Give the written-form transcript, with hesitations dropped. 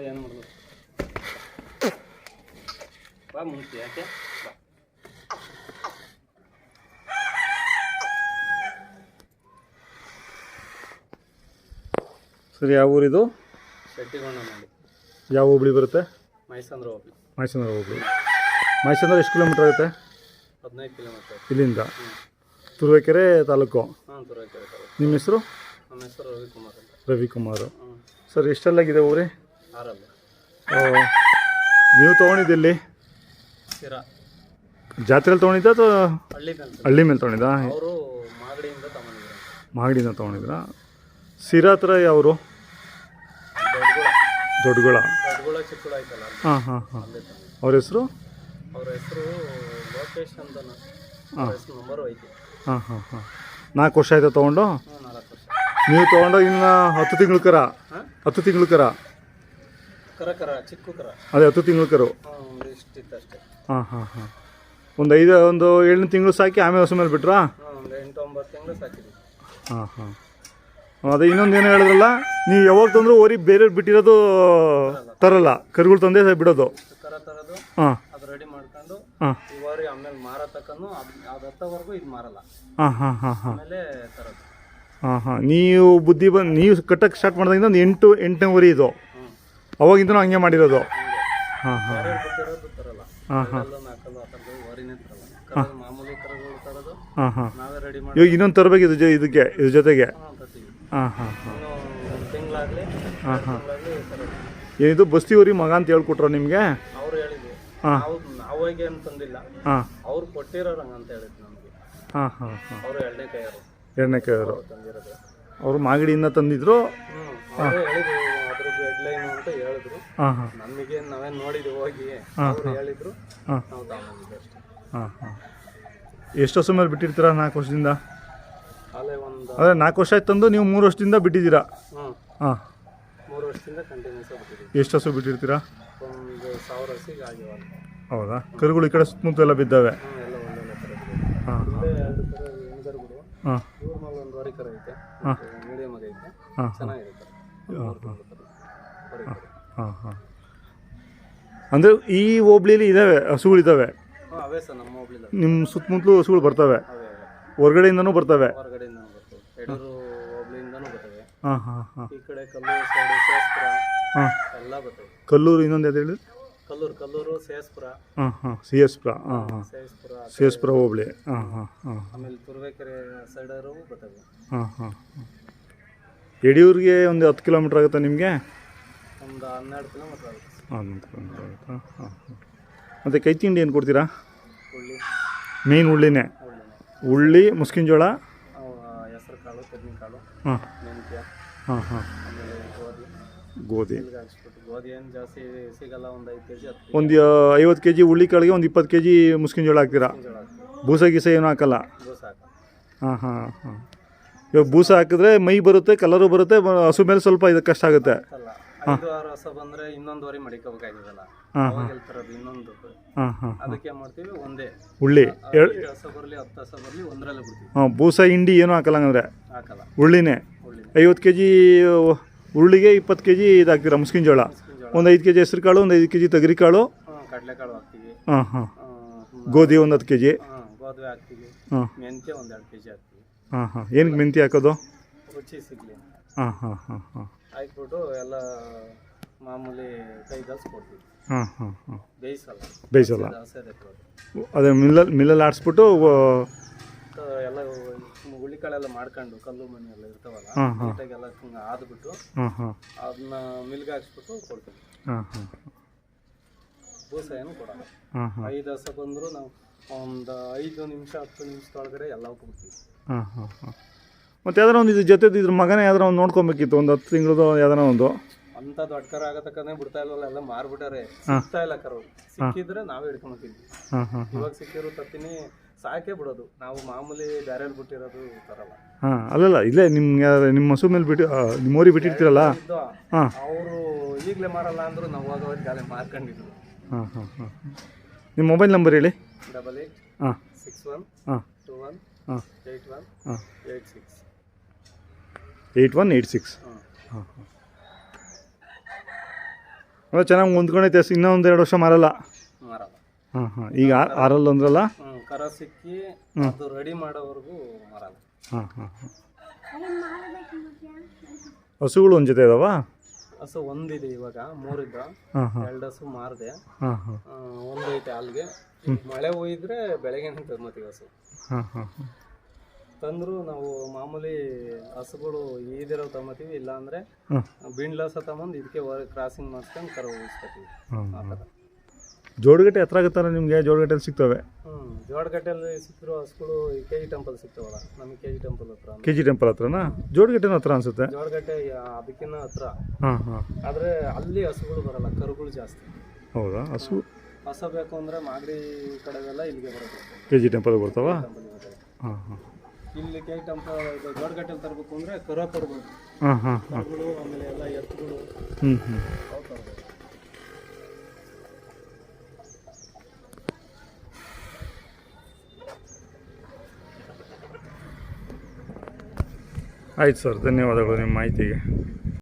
ಏನು ಮಾಡೋದು ಬಾ ಮುಂಚೆ ಯಾಕೆ ಬಾ. ಸರಿ, ಯಾವ ಊರಿದು? ಶೆಟ್ಟಿಗೊಂಡ ಮಾಡಿ. ಯಾವ ಹೋಬಳಿ ಬರುತ್ತೆ? ಮೈಸಂದ್ರ ಹೋಬಳಿ. ಮೈಸಂದ್ರ ಹೋಬಳಿ. ಮೈಸಂದ್ರ ಎಷ್ಟು ಕಿಲೋಮೀಟ್ರ್ ಆಗುತ್ತೆ? 15 ಕಿಲೋಮೀಟರ್ ಇಲ್ಲಿಂದ. ತುರುವೇಕೆರೆ ತಾಲೂಕು. ಹಾಂ, ತುರುವೇಕೆರೆ ತಾಲೂಕು. ನಿಮ್ಮ ಹೆಸರು? ನಮ್ಮ ಹೆಸರು ರವಿಕುಮಾರ್ ಅಂತ. ರವಿಕುಮಾರ್. ಸರ್, ಎಷ್ಟೆಲ್ಲಾಗಿದೆ ಊರಿ? 6. ನೀವು ತೊಗೊಂಡಿದ್ದಲ್ಲಿ ಸಿರಾ ಜಾತ್ರೆಯಲ್ಲಿ ತೊಗೊಂಡಿದ್ದ ಅಥವಾ ಹಳ್ಳಿ ಮೇಲೆ ತೊಗೊಂಡಿದ್ದ? ಅವರು ಮಾಗಡಿಯಿಂದ ತಗೊಂಡಿದ್ರು. ಮಾಗಡಿಯಿಂದ ತೊಗೊಂಡಿದ್ರಾ? ಸಿರಾ ಹತ್ರ ಯಾವರು? ದೊಡ್ಡಗುಳ. ಚಿಕ್ಕುಳ ಆಯ್ತಲ್ಲ. ಹಾಂ ಹಾಂ ಹಾಂ. ಅವ್ರ ಹೆಸರು? ಅವ್ರ ಹೆಸರು ಲೋಕೇಶ್ ಅಂತ. ನಂಬರು ಐತಿ. ಹಾಂ ಹಾಂ ಹಾಂ. 4 ವರ್ಷ ಆಯ್ತಾ ತೊಗೊಂಡು? 4 ವರ್ಷ. ನೀವು ತೊಗೊಂಡು ಇನ್ನು 10 ತಿಂಗಳು ಕರ? 10 ತಿಂಗಳು ಕರ? ಕರ ಚಿಕ್ಕ ಕರ. ಅದೇ 10 ತಿಂಗಳು ಕರು. ಒಂದು ಇಷ್ಟಿತ್ತು ಅಷ್ಟೇ. ಹಾಂ ಹಾಂ ಹಾಂ. ಒಂದು 7 ತಿಂಗಳು ಸಾಕಿ ಆಮೇಲೆ ಹೊಸ ಮೇಲೆ ಬಿಟ್ರಾ? ಒಂದು 8-9 ತಿಂಗಳು ಸಾಕಿದ್ವಿ. ಹಾಂ ಹಾಂ. ಅದೇ ಇನ್ನೊಂದು ಏನು ಹೇಳಿದ್ರಲ್ಲ, ನೀವು ಯಾವಾಗ ತಂದರೂ ಓರಿ ಬೇರೆ ಬಿಟ್ಟಿರೋದು ತರಲ್ಲ, ಕರುಗಳು ತಂದೆ ಬಿಡೋದು? ಕರ ತರೋದು. ಹಾಂ. ಅದು ರೆಡಿ ಮಾಡ್ಕೊಂಡು ಹಾಂ. ಇವಾರಿ ಆಮೇಲೆ ಮಾರತಕ್ಕನು ಅದು ಹತ್ತವರೆಗೂ ಇದು ಮಾರಲ್ಲ. ಹಾಂ ಹಾಂ ಹಾಂ ಹಾಂ. ಆಮೇಲೆ ತರೋದು. ಹಾಂ ಹಾಂ. ನೀವು ನೀವು ಕಟ್ಟಕ್ಕೆ ಸ್ಟಾರ್ಟ್ ಮಾಡಿದಾಗಿಂದ ಒಂದು 8ನೇ ಊರಿ ಇದು? ಅವಾಗಿಂದನೂ ಹಂಗೆ ಮಾಡಿರೋದು? ಹಾಂ ಹಾಂ. ಬಿಟ್ಟಿರೋದು ತರಲ್ಲ. ಹಾಂ ಹಾಂ. ನಾಲ್ಕಲ್ಲು ಆ ಥರದ್ದು ಓರಿನೇ ತರಲ್ಲ. ಮಾಮೂಲಿ ಕರುಗಳು ತರೋದು. ಹಾಂ ಹಾಂ. ನಾವೇ ರೆಡಿ ಮಾಡಿ. ಇವಾಗ ಇನ್ನೊಂದು ತರಬೇಕು ಇದ್ರ ಜೊತೆಗೆ? ಹಾಂ ಹಾಂ ಹಾಂ. ಒಂದು ತಿಂಗಳಾಗಲಿ. ಹಾಂ ಹಾಂ. ತರೋದು. ಏನಿದು ಬಸ್ತಿ ಊರಿ ಮಗ ಅಂತ ಹೇಳ್ಕೊಟ್ರ ನಿಮಗೆ? ಅವ್ರು ಹೇಳಿದ್ರು. ಹಾಂ. ನಾವಾಗಿ ಏನು ತಂದಿಲ್ಲ. ಹಾಂ. ಅವ್ರು ಕೊಟ್ಟಿರೋರು ಹಂಗಂತ ಹೇಳಿದ್ರು ನಮಗೆ. ಹಾಂ ಹಾಂ ಹಾಂ. ಅವರು 2ನೇ ಕೈಯವರು. 2ನೇ ಕೈಯವರು ತಂದಿರೋದು. ಅವರು ಮಾಗಡಿಯಿಂದ ತಂದಿದ್ರು? ಅವರು ಹೇಳಿದ್ರು ಅದ್ರದ್ದು ಹೆಡ್ಲೈನು ಅಂತ ಹೇಳಿದ್ರು. ಹಾಂ ಹಾಂ. ನಮಗೆ ನಾವೇನು ನೋಡಿದ್ವಿ ಹೋಗಿ. ಅವರು ಹೇಳಿದ್ರು. ಹಾಂ. ನಾವು ತಗೊಂಡಿದ್ವಿ ಅಷ್ಟೇ. ಹಾಂ ಹಾಂ. ಎಷ್ಟು ವರ್ಷ ಮೇಲೆ ಬಿಟ್ಟಿರ್ತೀರಾ? 4 ವರ್ಷದಿಂದ? ಅಲ್ಲೇ ಒಂದು ಅದೇ 4 ವರ್ಷ ಆಯ್ತು ತಂದು ನೀವು 3 ವರ್ಷದಿಂದ ಬಿಟ್ಟಿದ್ದೀರಾ? ಹಾಂ. 3 ವರ್ಷದಿಂದ ಕಂಟಿನ್ಯೂಸ್ ಬಿಟ್ಟಿದ್ದೀವಿ. ಎಷ್ಟು ಹಸು ಬಿಟ್ಟಿರ್ತೀರಾ? ಒಂದು 1000 ಹಸಿಗೆ ಆಗಿವಾಗ. ಹೌದಾ? ಕರುಗಳು ಈ ಕಡೆ ಸುತ್ತಮುತ್ತ ಎಲ್ಲ ಬಿದ್ದಾವೆ? ಎಲ್ಲ ಒಳ್ಳೊಳ್ಳೆ ಥರ. ಹಾಂ. ಇಲ್ಲೇ 2 ಥರ ಹೆಣ್ಗರುಗಳು. ಹಾಂ. ಇವ್ರ ಮೇಲೆ ಒಂದು ವರಿ ಕರ ಐತೆ. ಮೀಡಿಯಮ್ ಆಗಿ ಐತೆ. ಹಾಂ. ಚೆನ್ನಾಗಿರುತ್ತೆ. ಹಾಂ ಹಾಂ. ಅಂದರೆ ಈ ಹೋಬ್ಳಿಲಿ ಇದ್ದಾವೆ ಹಸುಗಳಿದ್ದಾವೆ? ಅವೇ ಸರ್ ನಮ್ಮ ಹೋಬ್ಳಿಲಿ. ನಿಮ್ಮ ಸುತ್ತಮುತ್ತಲು ಹಸುಗಳು ಬರ್ತವೆ? ಅವೇ ಹೊರಗಡೆಯಿಂದನೂ ಬರ್ತವೆ? ಹೊರಗಡೆಯಿಂದನೂ ಬರ್ತವೆ. ಯಡೂರು ಹೋಬ್ಳಿಯಿಂದನೂ ಬರ್ತವೆ. ಹಾಂ ಹಾಂ ಹಾಂ. ಈ ಕಡೆ ಕಲ್ಲೂರು ಸೈಡು ಸೇಸ್ಪುರ. ಹಾಂ. ಎಲ್ಲ ಬರ್ತವೆ. ಕಲ್ಲೂರು ಇನ್ನೊಂದು ಯಾವ್ದು ಹೇಳಿ? ಕಲ್ಲೂರು ಸೇಸ್ಪುರ. ಹಾಂ ಹಾಂ. CS-ಪುರ. ಹಾಂ ಹಾಂ. CS-ಪುರ ಹೋಬಳಿ. ಹಾಂ ಹಾಂ ಹಾಂ. ಆಮೇಲೆ ತುರುವೇಕೆರೆ ಸೈಡರು ಬರ್ತವೆ. ಹಾಂ ಹಾಂ ಹಾಂ. ಯಡಿಯೂರಿಗೆ ಒಂದು 10 ಕಿಲೋಮೀಟ್ರ್ ಆಗುತ್ತಾ ನಿಮಗೆ? ಒಂದು 12 ಕಿಲೋಮೀಟ್ರ್ ಆಗುತ್ತೆ. 12 ಕಿಲೋಮೀಟ್ರ್ ಆಗುತ್ತಾ? ಹಾಂ ಹಾಂ. ಮತ್ತು ಕೈ ತಿಂಡಿ ಏನು ಕೊಡ್ತೀರಾ? ಉಳ್ಳಿ. ಮೇಯ್ನ್ ಉಳ್ಳಿನೇ? ಉಳ್ಳಿ, ಮುಸ್ಕಿನ ಜೋಳ, ಹೆಸರು ಕಾಳು, ತೆಂಗಿನಕಾಳು. ಹಾಂ. ಮೆಂತ್ಯ. ಹಾಂ ಹಾಂ. ಆಮೇಲೆ ಗೋಧಿ. ಗೋಧಿ ಏನು ಜಾಸ್ತಿ ಸಿಗಲ್ಲ. ಒಂದು 5 kg. ಒಂದು 50 kg ಉಳ್ಳಿ ಕಾಳಿಗೆ ಒಂದು 20 kg ಮುಸ್ಕಿನ ಜೋಳ ಹಾಕ್ತೀರಾ? ಬೂಸ ಗೀಸ ಏನೂ ಹಾಕಲ್ಲ? ಹಾಂ ಹಾಂ ಹಾಂ. ಇವಾಗ ಬೂಸ ಹಾಕಿದ್ರೆ ಮೈ ಬರುತ್ತೆ, ಕಲರು ಬರುತ್ತೆ, ಹಸು ಮೇಲೆ ಸ್ವಲ್ಪ ಇದು ಕಷ್ಟ ಆಗುತ್ತೆ. 5-6 ಹಸ ಬಂದರೆ ಇನ್ನೊಂದು ವರಿ ಮಡಿಕೋಬೇಕಾಗಿದಲ್ಲ. ಅವಾಗ ಹೇಳ್ತಾರದು ಇನ್ನೊಂದು. ಹಾಂ ಹಾಂ. ಅದಕ್ಕೆ ಮಾಡ್ತೀವಿ ಒಂದೇ ಉಳ್ಳಿ. 5 ಹಸ ಬರಲಿ 10 ಹಸ ಬರಲಿ ಒಂದರಲ್ಲೇ ಬಿಡ್ತೀವಿ. ಹಾಂ. ಬೂಸ ಹಿಂಡಿ ಏನೂ ಹಾಕಲ್ಲ ಹಂಗಂದ್ರೆ? ಹಾಕಲ್ಲ. ಉಳ್ಳಿನೇ? 50 kg ಉಳ್ಳಿಗೆ 20 kg ಇದು ಹಾಕ್ತೀರಾ ಮುಸ್ಕಿನ ಜೋಳ? ಒಂದು 5 kg ಹೆಸರು ಕಾಳು, ಒಂದು 5 kg ತೊಗರಿ ಕಾಳು, ಕಡಲೆಕಾಳು ಹಾಕ್ತೀವಿ. ಹಾಂ ಹಾಂ. ಗೋಧಿ ಒಂದು 10 kg. ಗೋಧಿ ಹಾಕ್ತೀವಿ. ಹಾಂ. ಮೆಂತ್ಯ ಒಂದು 2 kg ಹಾಕ್ತೀವಿ. ಹಾಂ ಹಾಂ. ಏನಕ್ಕೆ ಮೆಂತ್ಯ ಹಾಕೋದು? ರುಚಿ ಸಿಗಲಿ. ಹಾಂ ಹಾಂ ಹಾಂ ಹಾಂ. ಹಾಕ್ಬಿಟ್ಟು ಎಲ್ಲ ಮಾಮೂಲಿ ಕೈ ಕೊಡ್ತೀವಿ. ಹಾಂ ಹಾಂ ಹಾಂ. ಬೇಯಿಸಲ್ಲ. ಅದೇ ಮಿಲ್ಲಲ್ಲಿ ಆಡಿಸ್ಬಿಟ್ಟು ಎಲ್ಲ ಹುಳಿಕಾಳೆಲ್ಲ ಮಾಡ್ಕೊಂಡು ಕಲ್ಲು ಮಣ್ಣು ಎಲ್ಲ ಇರ್ತಾವಲ್ಲ, ನೀಟಾಗೆಲ್ಲ ಆದ್ಬಿಟ್ಟು ಅದನ್ನ ಮಿಲ್ಗೆ ಹಾಕ್ಸ್ಬಿಟ್ಟು ಕೊಡ್ತೀವಿ. ಬೂಸ ಏನು ಕೊಡಲ್ಲ. 5 ಹಸ ಬಂದರೂ ನಾವು ಒಂದು 5 ನಿಮಿಷ 10 ನಿಮಿಷದೊಳಗಡೆ ಎಲ್ಲ ಕೊಡ್ತೀವಿ. ಮತ್ತು ಯಾವ್ದಾರ ಒಂದು ಇದ್ರ ಜೊತೆ ಇದ್ರ ಮಗನೇ ಯಾವ್ದಾರ ಒಂದು ನೋಡ್ಕೊಬೇಕಿತ್ತು, ಒಂದು 10 ತಿಂಗಳದು ಯಾವ್ದಾರ ಒಂದು. ಅಂತ ದೊಡ್ಡ ಕರ ಆಗತಕ್ಕನೇ ಬಿಡ್ತಾ ಇಲ್ವಲ್ಲ, ಎಲ್ಲ ಮಾರ್ಬಿಟ್ಟಾರೆ. ಸಿಗ್ತಾ ಇಲ್ಲ ಕರು. ಸಿಕ್ಕಿದ್ರೆ ನಾವೇ ಹಿಡ್ಕೊಂಡ್ಬಿಟ್ಟಿದ್ವಿ. ಇವಾಗ ಸಿಕ್ಕಿರೋ ತತ್ತಿನಿ ಸಾಕೆ ಬಿಡೋದು. ನಾವು ಮಾಮೂಲಿ ಬೇರೆ ಬಿಟ್ಟಿರೋದು ತರಲ್ಲ. ಹಾಂ. ಅಲ್ಲಲ್ಲ, ಇಲ್ಲೇ ನಿಮ್ಮ ಹಸು ಮೇಲೆ ಬಿಟ್ಟು ನಿಮ್ಮ ಊರಿಗೆ ಬಿಟ್ಟಿರ್ತೀರಲ್ಲ, ಅವರು ಈಗಲೇ ಮಾರಲ್ಲ ಅಂದ್ರು ನಾವು ಹೋಗೋದು ಗಾಳಿ ಮಾರ್ಕೊಂಡಿದ್ರು. ಹಾಂ ಹಾಂ ಹಾಂ. ನಿಮ್ಮ ಮೊಬೈಲ್ ನಂಬರ್ ಹೇಳಿ. 8861218186. ಹಾಂ ಹಾಂ. ಅಂದರೆ ಚೆನ್ನಾಗಿ ಹೊಂದ್ಕೊಂಡೈತೆ ಇನ್ನೂ ಒಂದು 2 ವರ್ಷ ಮಾರಲ್ಲ. ಮಾರಲ್ಲ. ಹಾಂ ಹಾಂ ಈಗ ಆರಲ್ಲ ಅಂದ್ರಲ್ಲ. ಕರ ಸಿಕ್ಕಿ ಅದು ರೆಡಿ ಮಾಡೋವರೆಗೂ ಮಾರಲ್ಲ. ಹಾಂ ಹಾಂ ಹಾಂ. ಹಸುಗಳು ಒಂದು ಜೊತೆ ಇದಾವಾ? ಹಸು ಒಂದಿದೆ ಇವಾಗ, 3 ಇದ್ದ. ಹಾಂ ಹಾಂ 2 ಹಸು ಮಾರಿದೆ. ಹಾಂ ಹಾಂ ಒಂದೈತೆ ಅಲ್ಲಿಗೆ. ಮಳೆ ಹೋಯಿದ್ರೆ ಬೆಳಗ್ಗೆನೇ ತಂದ್ಮತ್ತೀವಿ ಹಸು. ಹಾಂ ಹಾಂ ಹಾಂ. ತಂದ್ರು ನಾವು ಮಾಮೂಲಿ ಹಸುಗಳು ಈದಿರೋ ತಗೊಂತೀವಿ, ಇಲ್ಲ ಅಂದ್ರೆ ಬಿಂಡ್ಲಸ ತಗೊಂಡು ಇದಕ್ಕೆ ಕ್ರಾಸಿಂಗ್ ಮಾಡಿಸ್ಕೊಂಡು ಕರು ಉಳಿಸ್ಕೊತೀವಿ. ಆ ಥರ. ಜೋಡಗಟ್ಟೆ ಹತ್ರ ಆಗುತ್ತಲ್ಲ ನಿಮಗೆ? ಜೋಡಗಟ್ಟೆಯಲ್ಲಿ ಸಿಗ್ತವೆ? ಜೋಡಗಟ್ಟೆಯಲ್ಲಿ ಸಿಕ್ಕಿರೋ ಹಸುಗಳು ಈ KG ಟೆಂಪಲ್ ಸಿಗ್ತಾವಲ್ಲ, ನಮಗೆ KG ಟೆಂಪಲ್ ಹತ್ರ. KG ಟೆಂಪಲ್ ಹತ್ರನಾ? ಜೋಡಗಟ್ಟೆನ ಹತ್ರ ಅನ್ಸುತ್ತೆ. ಜೋಡಗಟ್ಟೆ ಅದಕ್ಕಿಂತ ಹತ್ರ. ಹಾಂ ಹಾಂ. ಆದರೆ ಅಲ್ಲಿ ಹಸುಗಳು ಬರಲ್ಲ, ಕರುಗಳು ಜಾಸ್ತಿ. ಹೌದಾ? ಹಸು ಬೇಕು ಅಂದರೆ ಮಾಗಡಿ ಕಡೆಗೆಲ್ಲ ಇಲ್ಲಿಗೆ ಬರೋದು. KG ಟೆಂಪಲ್ಗೆ ಬರ್ತಾವ? ಹಾಂ ಹಾಂ. ಇಲ್ಲಿ KG ಟೆಂಪಲ್ ಜೋಡಗಟ್ಟೆಯಲ್ಲಿ ತರಬೇಕು ಅಂದರೆ ಕರುಗಳು. ಹಾಂ ಹಾಂ. ಕರುಗಳು ಆಮೇಲೆ ಎಲ್ಲ ಎತ್ತುಗಳು. ಹ್ಞೂ ಹ್ಞೂ. ಆಯ್ತು ಸರ್, ಧನ್ಯವಾದಗಳು ನಿಮ್ಮ ಮಾಹಿತಿಗೆ.